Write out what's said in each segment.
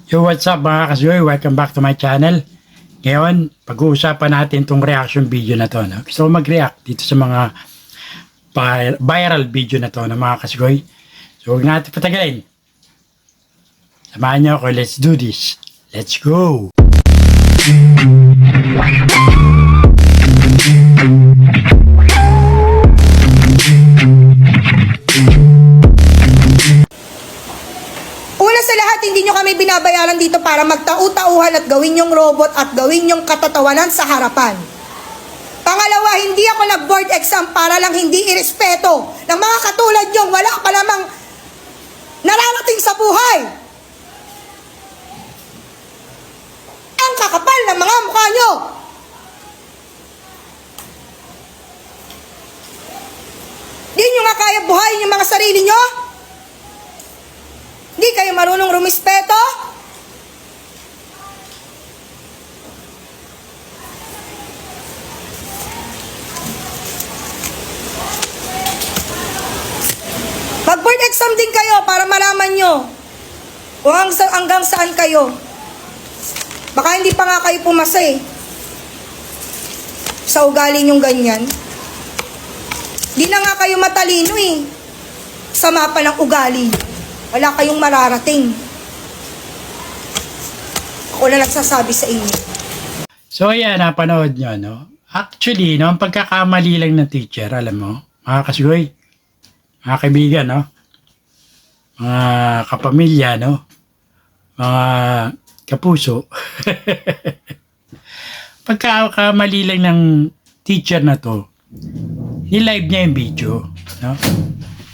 Yo, what's up mga kasuyoy? Welcome back to my channel. Ngayon, pag-uusapan natin itong reaction video na to. No? Gusto ko mag-react dito sa mga viral video na to ng mga kasuyoy. So, huwag natin patagalin. Samahan niyo ako. Let's do this. Let's go! Una sa lahat, hindi nyo kami binabayaran dito para magtau-tauhan at gawin yung robot at gawin yung katatawanan sa harapan. Pangalawa, hindi ako nag-board exam para lang hindi irespeto ng mga katulad nyong wala pa namang nararating sa buhay. Ang kakapal ng mga mukha nyo. Di nyo nga kaya buhayin yung mga sarili nyo? Di kayo marunong rumispeto? Mag-board exam din kayo para malaman nyo kung hanggang saan kayo. Baka hindi pa nga kayo pumasa eh. Sa ugali nyong ganyan. Di na nga kayo matalino eh. Sa mapa ng ugali. Wala kayong mararating. Ako na nagsasabi sa inyo. So, ayan, napanood nyo, no? Actually, no, ang pagkakamali lang ng teacher, alam mo, mga kasuyoy, mga kaibigan, no? Mga kapamilya, no? Mga kapuso. Pagkakamali lang ng teacher na to, ni-live niya yung video, no?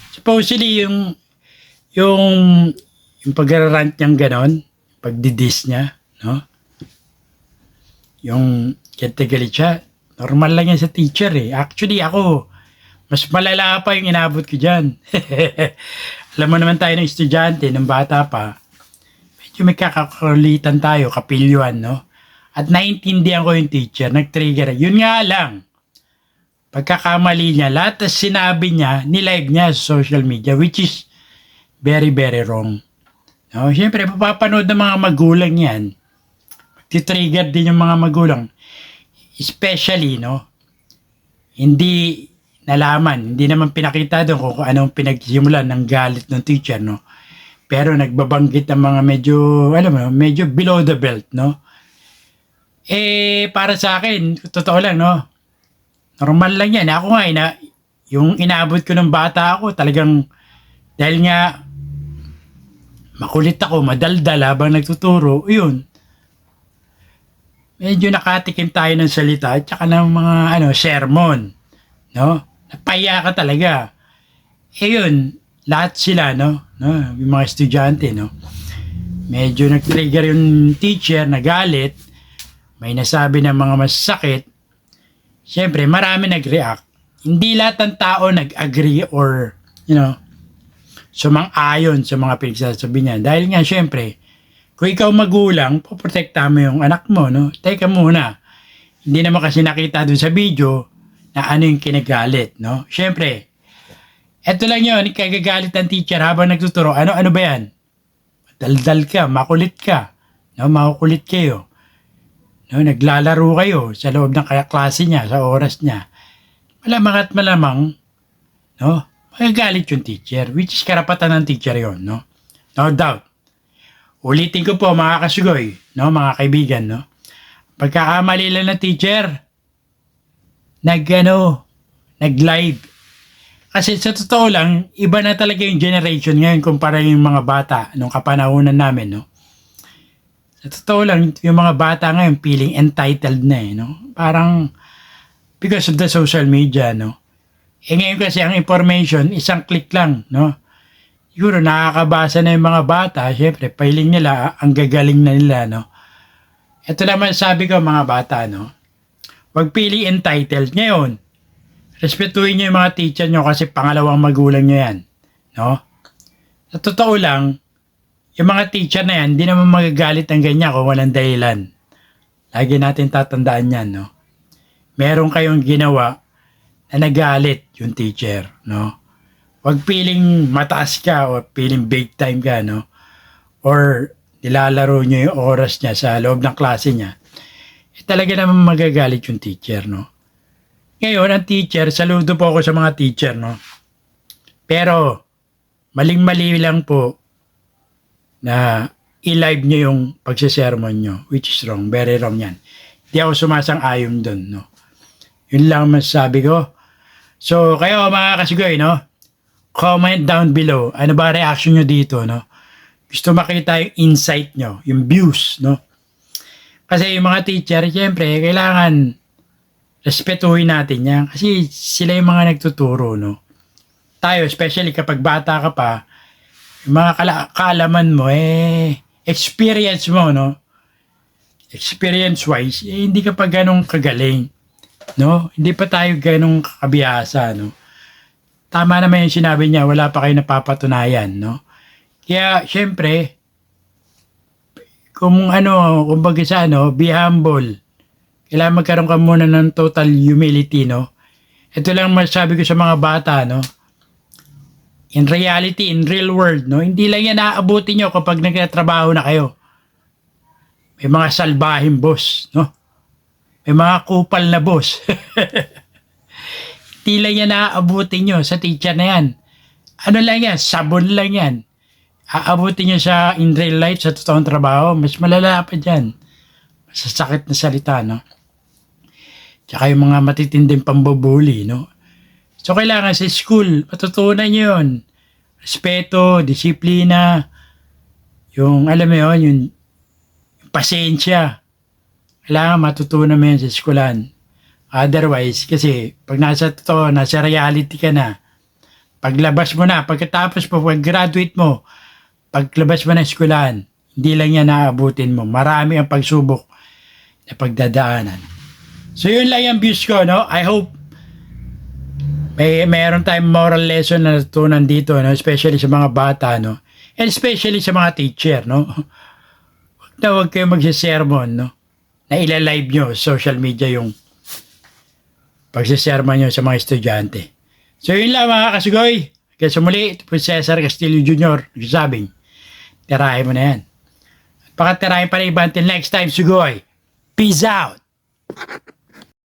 Supposedly, yung pag-rant niyang ganon, pagdidis niya, no? Yung galit siya, normal lang yan sa teacher eh. Actually, ako, mas malala pa yung inabot ko dyan. Alam mo naman tayo ng estudyante, ng bata pa, medyo may kakakulitan tayo, kapilyuan, no? At naintindihan ko yung teacher, nag-trigger. Yun nga lang, pagkakamali niya, lahat na sinabi niya, nilive niya sa social media, which is very, very wrong. No? Siyempre, papapanood ng mga magulang yan. Magti-trigger din yung mga magulang. Especially, no? Hindi nalaman, hindi naman pinakita doon kung anong pinagsimulan ng galit ng teacher, no? Pero nagbabanggit ng mga medyo, alam mo, medyo below the belt, no? Para sa akin, totoo lang, no? Normal lang yan. Ako nga, yung inabot ko ng bata ako, talagang, dahil nga, makulit ako, madaldal habang nagtuturo, yun. Medyo nakatikim tayo ng salita at saka ng mga sermon. No? Napaya ka talaga. Yun, lahat sila, no? Yung mga estudyante, no? Medyo nag-trigger yung teacher, nagalit, may nasabi ng mga masakit. Siyempre, marami nag-react. Hindi lahat ng tao nag-agree or, sumang-ayon sa mga pinagsasabi niya. Dahil nga, syempre, kung ikaw magulang, poprotekta mo yung anak mo, no? Teka muna. Hindi naman kasi nakita dun sa video na ano yung kinagalit, no? Syempre, eto lang yun, kagagalit ng teacher habang nagtuturo. Ano ba yan? Daldal ka, makulit ka. No? Makukulit kayo. No? Naglalaro kayo sa loob ng klase niya, sa oras niya. Malamang at malamang, no? Magagalit yung teacher, which is karapatan ng teacher yon, no? No doubt. Ulitin ko po mga kasugoy, no, mga kaibigan, no? Pagkakamali lang ng teacher, nag-live. Kasi sa totoo lang, iba na talaga yung generation ngayon kumpara yung mga bata nung kapanahunan namin, no? Sa totoo lang, yung mga bata ngayon feeling entitled na eh, no? Parang because of the social media, no? Ngayon kasi ang information, isang click lang, no? Siguro nakakabasa na yung mga bata, syempre, pailing nila, ang gagaling na nila, no? Ito naman sabi ko mga bata, no? Huwag pili entitled. Ngayon, respetuhin nyo yung mga teacher nyo kasi pangalawang magulang nyo yan, no? Sa totoo lang, yung mga teacher na yan, hindi naman magagalit ng ganyan kung walang dahilan. Lagi natin tatandaan yan, no? Meron kayong ginawa na nagalit yung teacher, no? Huwag feeling mataas ka o feeling big time ka, no? Or nilalaro nyo yung oras niya sa loob ng klase niya, talaga naman magagalit yung teacher, no? Ngayon, ang teacher, saludo po ako sa mga teacher, no? Pero, maling-mali lang po na i-live nyo yung pagsisermon nyo, which is wrong, very wrong yan. Hindi ako sumasang-ayon dun, no? Yun lang masasabi ko. So, kayo mga kasigoy, no? Comment down below. Ano ba reaction nyo dito, no? Gusto makita yung insight nyo, yung views, no? Kasi yung mga teacher, siyempre, kailangan respetuhin natin yan. Kasi sila yung mga nagtuturo, no? Tayo, especially kapag bata ka pa, yung mga kaalaman mo, experience mo, no? Experience-wise, hindi ka pa ganong kagaling, no? Hindi pa tayo ganong kakabihasa, no? Tama naman yung sinabi niya, wala pa kayo napapatunayan, no? Kaya, syempre, kumbaga sa be humble. Kailangan magkaroon ka muna ng total humility, no? Ito lang masasabi ko sa mga bata, no? In reality, in real world, no? Hindi lang yan naaabuti nyo kapag nagtatrabaho na kayo. May mga salbahing boss, no? May mga kupal na boss. Hindi lang yan naaabuti nyo sa teacher na yan. Ano lang yan? Sabon lang yan. Aabutin nyo sa in real life, sa totoong trabaho, mas malala pa dyan. Masasakit na salita, no? Tsaka yung mga matitinding pambubuli, no? So, kailangan sa school, matutunan nyo yun. Respeto, disiplina, yung, alam mo yun, yung pasensya. Kailangan matutunan mo yun sa schoolan. Otherwise, kasi, pag nasa totoo, nasa reality ka na, paglabas mo na, pagkatapos mo, pag-graduate mo, paglabas mo ng eskwelahan, hindi lang yan naaabutin mo. Marami ang pagsubok na pagdadaanan. So, yun lang yung views ko, no? I hope mayroon tayong moral lesson na natutunan dito, no? Especially sa mga bata, no? And especially sa mga teacher, no? Huwag kayo magsisermon, no? Na ilalive nyo sa social media yung pagsisermon nyo sa mga estudyante. So, yun lang mga kasugoy. Kaya sumuli, ito po si Cesar Castillo Jr. nagsasabing, tirahin mo na yan. At pakatirahin pa na iba until next time, sugoy. Peace out!